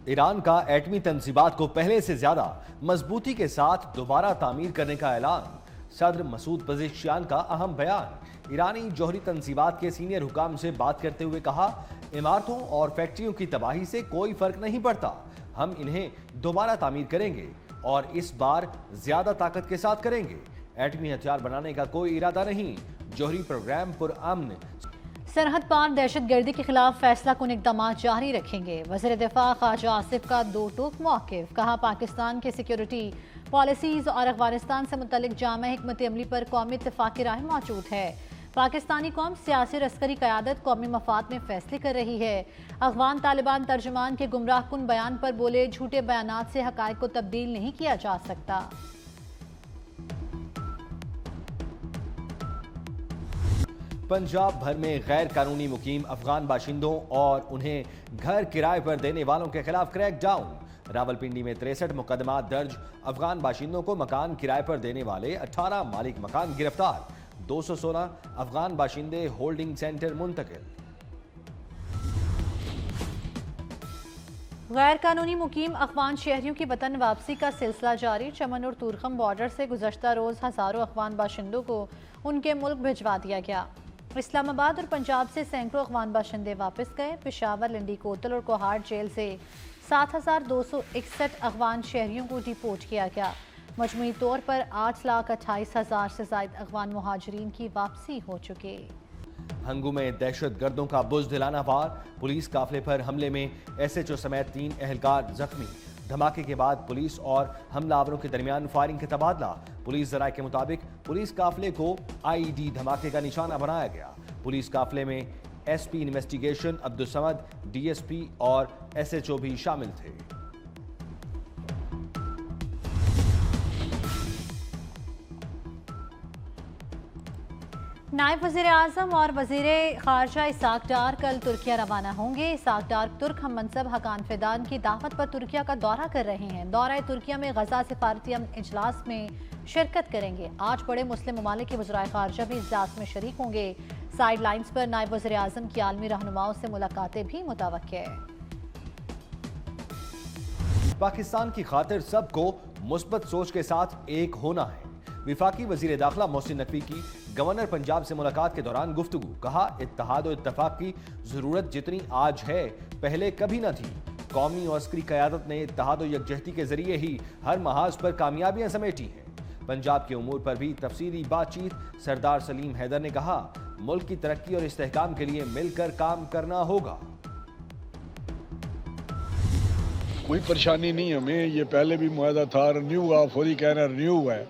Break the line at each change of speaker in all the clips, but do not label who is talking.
ایران کا ایٹمی تنصیبات کو پہلے سے زیادہ مضبوطی کے ساتھ دوبارہ تعمیر کرنے کا اعلان۔ صدر مسعود پزشکیان کا اہم بیان۔ ایرانی جوہری تنصیبات کے سینئر حکام سے بات کرتے ہوئے کہا، عمارتوں اور فیکٹریوں کی تباہی سے کوئی فرق نہیں پڑتا، ہم انہیں دوبارہ تعمیر کریں گے اور اس بار زیادہ طاقت کے ساتھ کریں گے۔ ایٹمی ہتھیار بنانے کا کوئی ارادہ نہیں، جوہری پروگرام پرامن۔
سرحد پار دہشت گردی کے خلاف فیصلہ کن اقدامات جاری رکھیں گے۔ وزیر دفاع خواجہ آصف کا دو ٹوک موقف۔ کہا، پاکستان کے سیکیورٹی پالیسیز اور افغانستان سے متعلق جامع حکمت عملی پر قومی اتفاق کی رائے موجود ہے۔ پاکستانی قوم سیاسی اور عسکری قیادت قومی مفاد میں فیصلے کر رہی ہے۔ افغان طالبان ترجمان کے گمراہ کن بیان پر بولے، جھوٹے بیانات سے حقائق کو تبدیل نہیں کیا جا سکتا۔
پنجاب بھر میں غیر قانونی مقیم افغان باشندوں اور انہیں گھر کرائے پر دینے والوں کے خلاف کریک ڈاؤن۔ راولپنڈی میں 63 مقدمات درج۔ افغان باشندوں کو مکان کرائے پر دینے والے 18 مالک مکان گرفتار، 216 افغان باشندے ہولڈنگ سینٹر منتقل۔
غیر قانونی مقیم افغان شہریوں کی وطن واپسی کا سلسلہ جاری۔ چمن اور تورخم بارڈر سے گزشتہ روز ہزاروں افغان باشندوں کو ان کے ملک بھجوا دیا گیا۔ اسلام آباد اور پنجاب سے سینکڑوں افغان باشندے واپس گئے۔ پشاور، لنڈی کوتل اور کوہاٹ جیل سے 7261 افغان شہریوں کو ڈیپورٹ کیا گیا۔ مجموعی طور پر 8,28,000 سے زائد افغان مہاجرین کی واپسی ہو چکی۔
ہنگو میں دہشت گردوں کا بزدلانہ وار، پولیس قافلے پر حملے میں ایس ایچ او سمیت 3 اہلکار زخمی۔ دھماکے کے بعد پولیس اور حملہ آوروں کے درمیان فائرنگ کا تبادلہ۔ پولیس ذرائع کے مطابق پولیس قافلے کو آئی ای ڈی دھماکے کا نشانہ بنایا گیا۔ پولیس قافلے میں S P investigation Abdul Samad, D S P اور ایس ایچ او بھی شامل تھے۔
نائب وزیر اعظم اور وزیر خارجہ اسحاق ڈار کل ترکیہ روانہ ہوں گے۔ اسحاق ڈار ترک ہم منصب حقان فیدان کی دعوت پر ترکیہ کا دورہ کر رہے ہیں۔ دورہ ترکیہ میں غزہ سفارتی امن اجلاس میں شرکت کریں گے۔ 8 بڑے مسلم ممالک کے وزرائے خارجہ بھی اجلاس میں شریک ہوں گے۔ سائیڈ لائنز پر نائب وزیر اعظم کی عالمی رہنماؤں سے ملاقاتیں بھی متوقع ہیں۔
پاکستان کی خاطر سب کو مثبت سوچ کے ساتھ ایک ہونا ہے۔ وفاقی وزیر داخلہ محسن نقوی کی گورنر پنجاب سے ملاقات کے دوران گفتگو۔ کہا، اتحاد و اتفاق کی ضرورت جتنی آج ہے پہلے کبھی نہ تھی۔ قومی اور عسکری قیادت نے اتحاد و یکجہتی کے ذریعے ہی ہر محاذ پر کامیابیاں سمیٹی ہیں۔ پنجاب کے امور پر بھی تفصیلی بات چیت۔ سردار سلیم حیدر نے کہا، ملک کی ترقی اور استحکام کے لیے مل کر کام کرنا ہوگا۔
کوئی پریشانی نہیں ہمیں، یہ پہلے بھی معاہدہ تھا، رینیو ہوا، فوری کہہ رہے ہیں رینیو ہوا ہے،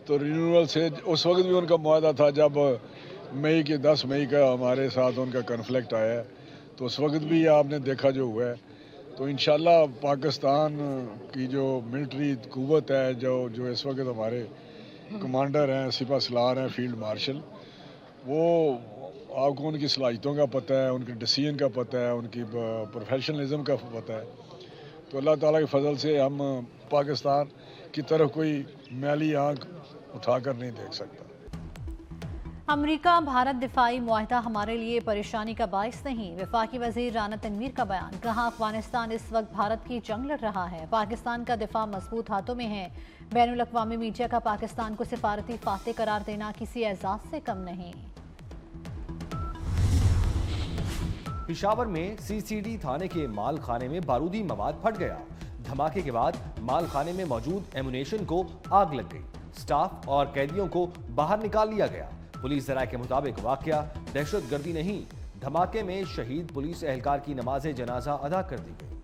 تو رینیول سے اس وقت بھی ان کا معاہدہ تھا جب 10 مئی کا ہمارے ساتھ ان کا کنفلکٹ آیا ہے، تو اس وقت بھی آپ نے دیکھا جو ہوا ہے۔ تو انشاءاللہ پاکستان کی جو ملٹری قوت ہے، جو اس وقت ہمارے کمانڈر ہیں، سپہ سالار ہیں، فیلڈ مارشل، وہ آپ کو ان کی صلاحیتوں کا پتہ ہے، ان کے ڈیسیژن کا پتہ ہے، ان کی پروفیشنلزم کا پتہ ہے۔ تو اللہ تعالیٰ کے فضل سے ہم پاکستان کی طرف کوئی میلی آنکھ اٹھا کر نہیں دیکھ سکتا۔
امریکہ بھارت دفاعی معاہدہ ہمارے لیے پریشانی کا باعث نہیں، وفاقی وزیر رانا تنویر کا بیان۔ کہا، افغانستان اس وقت بھارت کی جنگ لڑ رہا ہے، پاکستان کا دفاع مضبوط ہاتھوں میں ہے۔ بین الاقوامی میڈیا کا پاکستان کو سفارتی فاتح قرار دینا کسی اعزاز سے کم نہیں۔
پشاور میں سی سی ڈی تھانے کے مال خانے میں بارودی مواد پھٹ گیا۔ دھماکے کے بعد مال خانے میں موجود ایمونیشن کو آگ لگ گئی۔ سٹاف اور قیدیوں کو باہر نکال لیا گیا۔ پولیس ذرائع کے مطابق واقعہ دہشت گردی نہیں، دھماکے میں شہید پولیس اہلکار کی نماز جنازہ ادا کر دی گئی۔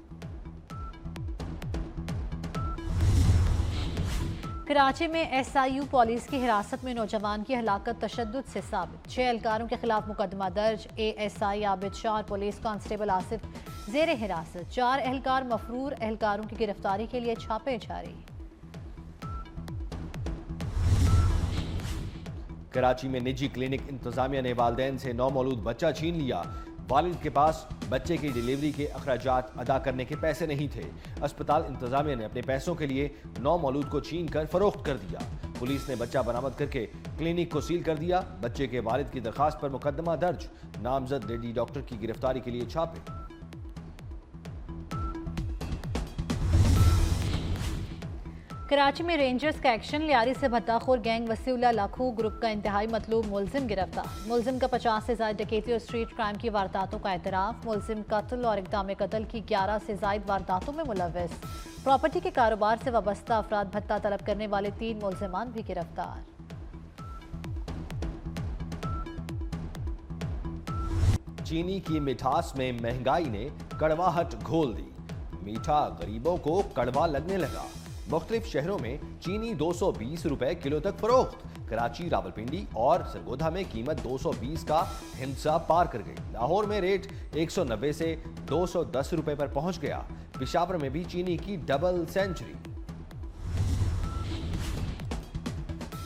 کراچی میں ایس آئی یو پولیس کی حراست میں نوجوان کی ہلاکت تشدد سے ثابت۔ 6 اہلکاروں کے خلاف مقدمہ درج۔ اے ایس آئی عابد شاہ اور پولیس کانسٹیبل آصف زیر حراست۔ 4 اہلکار مفرور، اہلکاروں کی گرفتاری کے لیے چھاپے جاری۔
کراچی میں نجی کلینک انتظامیہ نے والدین سے نومولود بچہ چھین لیا۔ والد کے پاس بچے کی ڈیلیوری کے اخراجات ادا کرنے کے پیسے نہیں تھے۔ اسپتال انتظامیہ نے اپنے پیسوں کے لیے نومولود کو چھین کر فروخت کر دیا۔ پولیس نے بچہ برآمد کر کے کلینک کو سیل کر دیا۔ بچے کے والد کی درخواست پر مقدمہ درج۔ نامزد لیڈی ڈاکٹر کی گرفتاری کے لیے چھاپے۔
कराची में रेंजर्स का एक्शन, लियारी से भत्ताखोर गैंग वसीउल्लाह लाखू ग्रुप का इंतहाई मतलूब मुलजिम गिरफ्तार। मुलजिम का 50 से ज्यादा डकैती और स्ट्रीट क्राइम की वारदातों का एतराफ। मुलजिम कत्ल और इक़दाम कत्ल की 11 से ज्यादा वारदातों में मुलव्वस। प्रॉपर्टी के कारोबार से वाबस्ता अफराद भत्ता तलब करने वाले 3 मुलजिमान भी गिरफ्तार।
चीनी की मिठास में महंगाई ने कड़वाहट घोल दी। मीठा गरीबों को कड़वा लगने लगा। मुख्तलिफ शहरों में चीनी 220 रुपए किलो तक फरोख्त। कराची, रावलपिंडी और सरगोधा में कीमत 220 का हिंसा पार कर गई। लाहौर में रेट 190 से 210 रुपए पर पहुंच गया। पेशावर में भी चीनी की डबल सेंचुरी।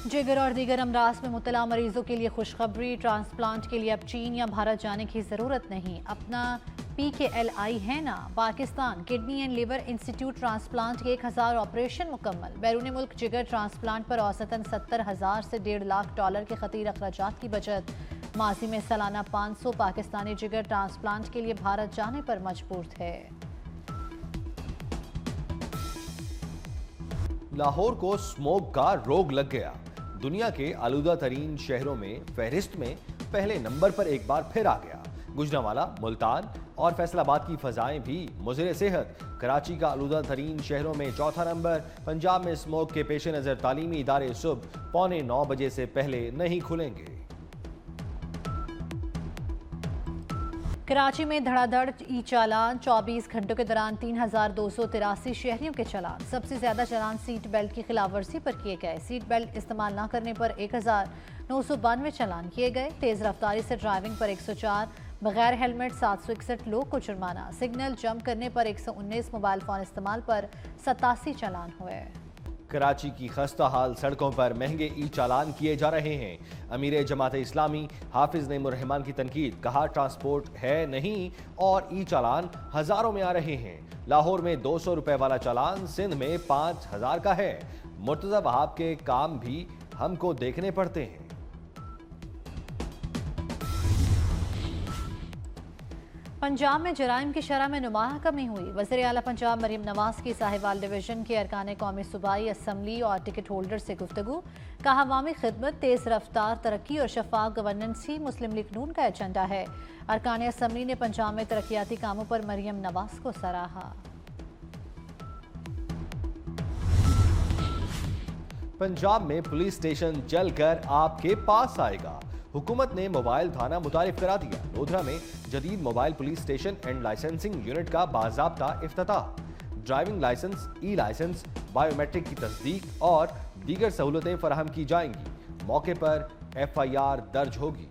जिगर और दीगर अमराज में मुब्तला मरीजों के लिए खुशखबरी। ट्रांसप्लांट के लिए अब चीन या भारत जाने की जरूरत नहीं, अपना PKLI है ना। Pakistan kidney and liver institute transplant के 1000 ऑपरेशन मुकम्मल। बैरून मुल्क जिगर ट्रांसप्लांट पर औसतन 70,000 से $1.5 लाख के खतीर अखराजात की बचत। माजी में सालाना 500 पाकिस्तानी जिगर ट्रांसप्लांट के लिए भारत जाने पर मजबूर थे।
लाहौर को स्मोक का रोग लग गया। दुनिया के आलूदा तरीन शहरों में फहरिस्त में पहले नंबर पर एक बार फिर आ गया। गुजरांवाला, मुल्तान और फैसलाबाद की फजाएं भी मुज़िर सेहत। कराची का आलूदा तरीन शहरों में चौथा नंबर। पंजाब में स्मोक के पेश नज़र तालीमी इदारे सुबह 8:45 बजे से पहले नहीं खुलेंगे।
कराची में धड़ाधड़ ई चालान। 24 घंटों के दौरान 3283 शहरियों के चालान। सबसे ज्यादा चालान सीट बेल्ट की खिलाफ वर्जी पर किए गए। सीट बेल्ट इस्तेमाल न करने पर 1992 चालान किए गए। तेज रफ्तारी से ड्राइविंग पर 104, बगैर हेलमेट 761 लोग को जुर्माना। सिग्नल जंप करने पर 119, मोबाइल फोन इस्तेमाल पर 87 चालान हुए।
कराची की खस्ता हाल सड़कों पर महंगे ई चालान किए जा रहे हैं। अमीर जमात इस्लामी हाफिज नईमुर रहमान की तनकीद, कहा ट्रांसपोर्ट है नहीं और ई चालान हजारों में आ रहे हैं। लाहौर में 200 रुपए वाला चालान सिंध में 5000 का है। मुर्तजा वहाब के काम भी हमको देखने पड़ते हैं।
पंजाब में जराइम की शरह में नुमाया कमी हुई। वज़ीर आला पंजाब मरीम नवाज की साहिवाल डिवीजन के अरकान कौमी सूबाई असम्बली और टिकट होल्डर से गुफ्तगू, कहा अवामी खिदमत, तेज रफ्तार तरक्की और शफाफ गवर्नेंस ही मुस्लिम लीग नून का एजेंडा है। अरकान असम्बली ने पंजाब में तरक्याती कामों पर मरीम नवाज को सराहा।
पंजाब में पुलिस स्टेशन जलकर आपके पास आएगा। हुकूमत ने मोबाइल थाना मुतारिफ करा दिया। लोधरा में जदीद mobile police station and licensing unit का बाज़ाब्ता इफ्तिताह। ड्राइविंग लाइसेंस, ई लाइसेंस, बायोमेट्रिक की तस्दीक और दीगर सहूलतें फराहम की जाएंगी। मौके पर FIR दर्ज होगी।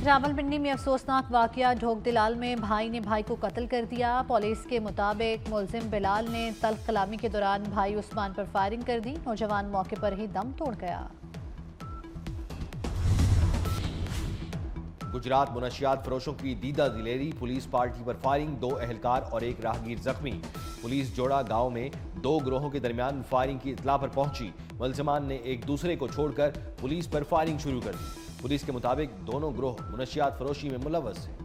रावलपिंडी में अफसोसनाक वाकया। ढोक दिलाल में भाई ने भाई को कत्ल कर दिया। पुलिस के मुताबिक मुलजिम बिलाल ने तल्ख कलामी के दौरान भाई उस्मान पर फायरिंग कर दी। नौजवान मौके पर ही दम तोड़ गया।
गुजरात मुनशियात फरोशों की दीदा दिलेरी, पुलिस पार्टी पर फायरिंग, 2 एहलकार और 1 राहगीर जख्मी। पुलिस जोड़ा गांव में 2 गिरोहों के दरमियान फायरिंग की इत्तला पर पहुंची। मुलजिमान ने एक दूसरे को छोड़कर पुलिस पर फायरिंग शुरू कर दी। पुलिस के मुताबिक दोनों गिरोह मुनशियात फरोशी में मुलव्वस हैं।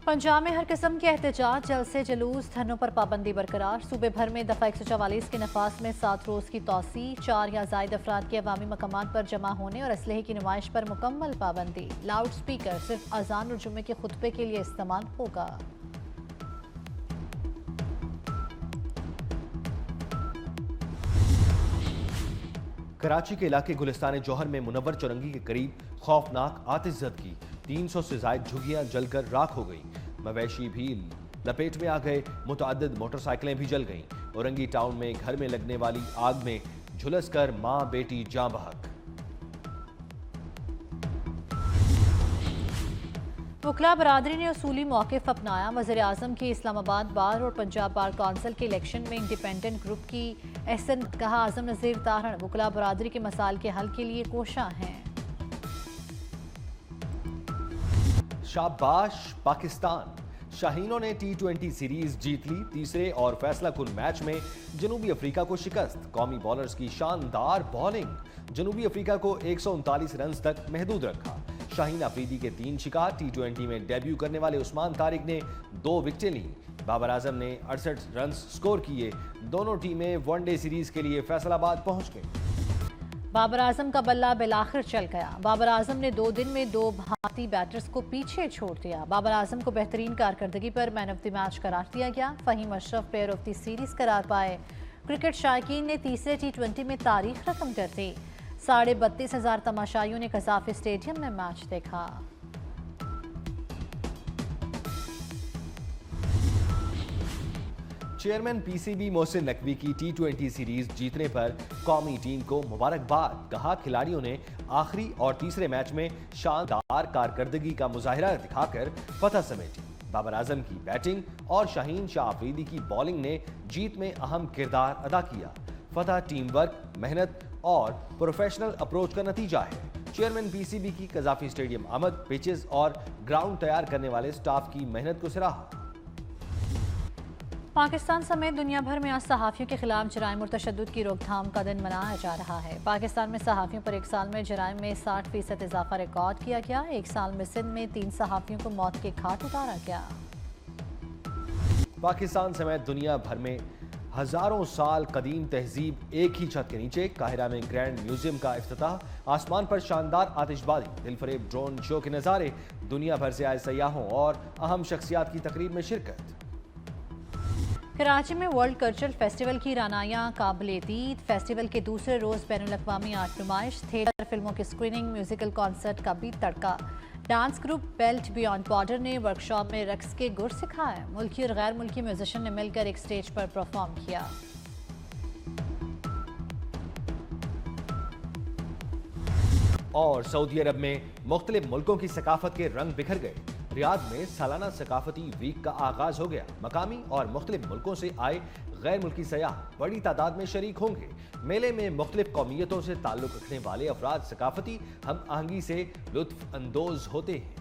पंजाब में हर किस्म के एहतजाज, जलसे, जुलूस, धरनों पर पाबंदी बरकरार। सूबे भर में दफा 144 के नफाज में 7 रोज की तौसी। 4 या जायद अफराद के अवामी मकामात पर जमा होने और असलहे की नुमाइश पर मुकम्मल पाबंदी। लाउड स्पीकर सिर्फ अजान और जुम्मे के खुतबे के लिए इस्तेमाल होगा।
कराची के इलाके गुलिस्तान जौहर में मुनव्वर चौरंगी के करीब खौफनाक आतिशज़द की 300 से जायद झुग्गियां जलकर राख हो गईं। मवेशी भी लपेट में आ गए। मुतअद्दिद मोटरसाइकिलें भी जल गईं। औरंगी टाउन में घर में लगने वाली आग में झुलसकर मां बेटी जां बहक।
वकला बरादरी ने उसूली मौक़िफ़ अपनाया। वज़ीर आज़म की इस्लामाबाद बार और पंजाब बार काउंसिल के इलेक्शन में इंडिपेंडेंट ग्रुप की एहसन, कहा आज़म नज़ीर तारण वकला बरादरी के मसाइल के हल के लिए कोशां हैं।
शाबाश पाकिस्तान, शाहीनों ने T20 सीरीज जीत ली। तीसरे और फैसला कुन मैच में जनूबी अफ्रीका को शिकस्त। कौमी बॉलर्स की शानदार बॉलिंग, जनूबी अफ्रीका को 139 रन तक महदूद रखा। शाहीन अफरीदी के 3 शिकार। T20 में डेब्यू करने वाले उस्मान तारिक ने 2 विकेटें लीं। बाबर आजम ने 68 रन स्कोर किए। दोनों टीमें वनडे सीरीज के लिए फैसलाबाद पहुंच गईं।
बाबर आजम का बल्ला बिलाखिर चल गया। बाबर आजम ने 2 दिन में 2 भारतीय बैटर्स को पीछे छोड़ दिया। बाबर आजम को बेहतरीन कारकर्दगी पर मैन ऑफ द मैच करार दिया गया। Fahim Ashraf player of the series करार पाए। क्रिकेट शायकीन ने तीसरे T20 में तारीख रकम कर दी। 32,500 तमाशाइयों ने कज़ाफी स्टेडियम में मैच देखा।
चेयरमैन पीसीबी मोहसिन नकवी की T20 सीरीज जीतने पर कौमी टीम को मुबारकबाद। कहा, खिलाड़ियों ने आखिरी और तीसरे मैच में शानदार कारकर्दगी का मुजाहिरा दिखाकर फतह समेटी। बाबर आजम की बैटिंग और शाहीन शाह अफरीदी की बॉलिंग ने जीत में अहम किरदार अदा किया। फतह टीम वर्क, मेहनत और प्रोफेशनल अप्रोच का नतीजा है। चेयरमैन पीसीबी की कज़ाफी स्टेडियम आमद, पिचेस और ग्राउंड तैयार करने वाले स्टाफ की मेहनत को सराहा।
पाकिस्तान समेत दुनिया भर में आज सहाफ़ियों के खिलाफ जराइम और तशद्दुद की रोकथाम का दिन मनाया जा रहा है। पाकिस्तान में सहाफ़ियों पर एक साल में जराइम में 60% इजाफा रिकॉर्ड किया गया। एक साल में सिंध में 3 सहाफ़ियों को मौत के घाट उतारा गया।
पाकिस्तान समेत दुनिया भर में हजारों साल कदीम तहजीब एक ही छत के नीचे। काहिरा में ग्रैंड म्यूजियम का इफ्तिताह। आसमान पर शानदार आतिशबाजी, दिलफरेब ड्रोन शो के नज़ारे। दुनिया भर से आए सयाहों और अहम शख्सियात की तकरीब में शिरकत।
कराची में वर्ल्ड कल्चरल फेस्टिवल की रानाया काबिले दीद। फेस्टिवल के दूसरे रोज बैनुल अक़वामी आर्ट नुमाइश, थिएटर, फिल्मों की स्क्रीनिंग, म्यूजिकल कॉन्सर्ट का भी तड़का। Dance group belt beyond border ने वर्कशॉप में रक्स के गुर सिखाए। मुल्की और गैर मुल्की म्यूजिशियन ने मिलकर एक स्टेज पर परफॉर्म किया।
और सऊदी अरब में मुख्तलिफ मुल्कों की सकाफत के रंग बिखर गए। रियाद में सालाना सकाफती वीक का आगाज हो गया। मकामी और मुख्तलिफ मुल्कों से आए गैर मुल्की सयाह बड़ी तादाद में शरीक होंगे। मेले में मुख्तलिफ कौमियतों से ताल्लुक रखने वाले अफराद सकाफती हम आहंगी से लुत्फ अंदोज होते हैं।